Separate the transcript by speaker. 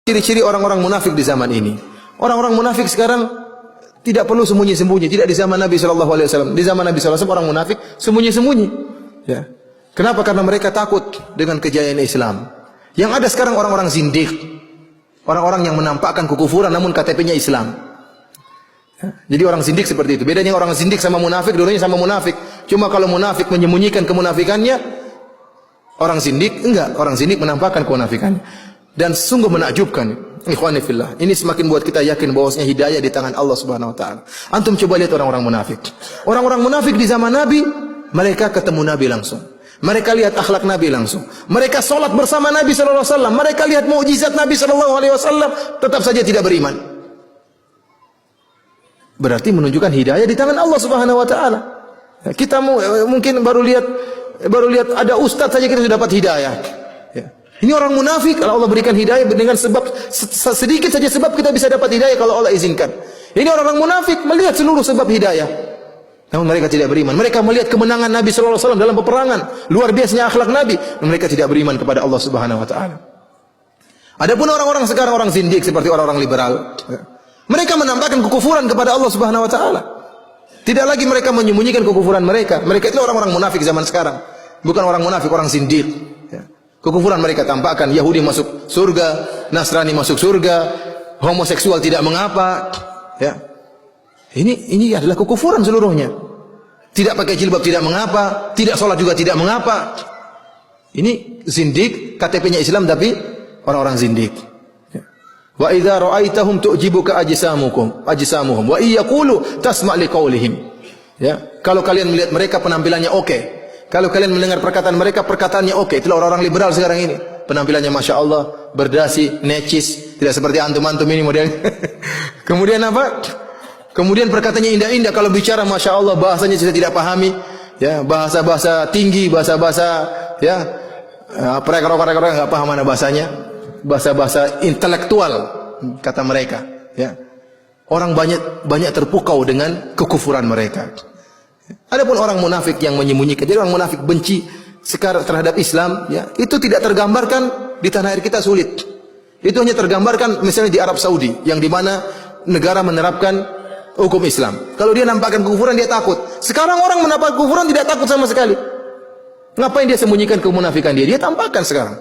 Speaker 1: Ciri-ciri orang-orang munafik di zaman ini. Orang-orang munafik sekarang tidak perlu sembunyi-sembunyi. Tidak di zaman Nabi SAW. Di zaman Nabi SAW orang munafik sembunyi-sembunyi. Ya. Kenapa? Karena mereka takut dengan kejayaan Islam. Yang ada sekarang orang-orang zindiq. Orang-orang yang menampakkan kekufuran namun KTP-nya Islam. Ya. Jadi orang zindiq seperti itu. Bedanya orang zindiq sama munafik, dulunya sama munafik. Cuma kalau munafik menyembunyikan kemunafikannya, orang zindiq enggak. Orang zindiq menampakkan kemunafikannya. Dan sungguh menakjubkan, ikhwani fillah. Ini semakin buat kita yakin bahwasanya hidayah di tangan Allah Subhanahu wa taala. Antum coba lihat orang-orang munafik. Orang-orang munafik di zaman Nabi, mereka ketemu Nabi langsung. Mereka lihat akhlak Nabi langsung. Mereka salat bersama Nabi sallallahu alaihi wasallam. Mereka lihat mukjizat Nabi sallallahu alaihi wasallam, tetap saja tidak beriman. Berarti menunjukkan hidayah di tangan Allah Subhanahu wa taala. Kita mungkin baru lihat ada ustaz saja kita sudah dapat hidayah. Ya. Ini orang munafik. Kalau Allah berikan hidayah dengan sebab sedikit saja sebab kita bisa dapat hidayah kalau Allah izinkan. Ini orang-orang munafik melihat seluruh sebab hidayah, namun mereka tidak beriman. Mereka melihat kemenangan Nabi sallallahu alaihi wasallam dalam peperangan, luar biasanya akhlak Nabi, namun mereka tidak beriman kepada Allah Subhanahu wa taala. Adapun orang-orang sekarang orang zindik seperti orang-orang liberal, mereka menampakkan kekufuran kepada Allah Subhanahu wa taala. Tidak lagi mereka menyembunyikan kekufuran mereka. Mereka itu orang-orang munafik zaman sekarang. Bukan orang munafik, orang zindik. Kekufuran mereka tampakkan. Yahudi masuk surga, Nasrani masuk surga, homoseksual tidak mengapa. Ya. Ini adalah kekufuran seluruhnya. Tidak pakai jilbab tidak mengapa, tidak sholat juga tidak mengapa. Ini zindik, KTP-nya Islam tapi orang-orang zindik. Ya. Wa idza ra'aitahum tu'jibuka ajsamuhum wa iyaqulu tasma' liqaulihim. Ya, kalau kalian melihat mereka penampilannya oke. Kalau kalian mendengar perkataan mereka, perkataannya oke. Itulah orang-orang liberal sekarang ini. Penampilannya Masya Allah, berdasi, necis. Tidak seperti antum-antum ini modelnya. Kemudian apa? Kemudian perkataannya indah-indah. Kalau bicara Masya Allah, bahasanya saya tidak pahami. Ya, bahasa-bahasa tinggi, bahasa-bahasa ya, rekor-rekor nggak paham mana bahasanya. Bahasa-bahasa intelektual, kata mereka. Ya. Orang banyak terpukau dengan kekufuran mereka. Adapun orang munafik yang menyembunyikan, jadi orang munafik benci sekarang terhadap Islam, ya, itu tidak tergambarkan di tanah air kita sulit. Itu hanya tergambarkan misalnya di Arab Saudi, yang di mana negara menerapkan hukum Islam. Kalau dia nampakkan kekufuran dia takut. Sekarang orang menampakkan kekufuran tidak takut sama sekali. Ngapain dia sembunyikan kemunafikan dia? Dia tampakkan sekarang.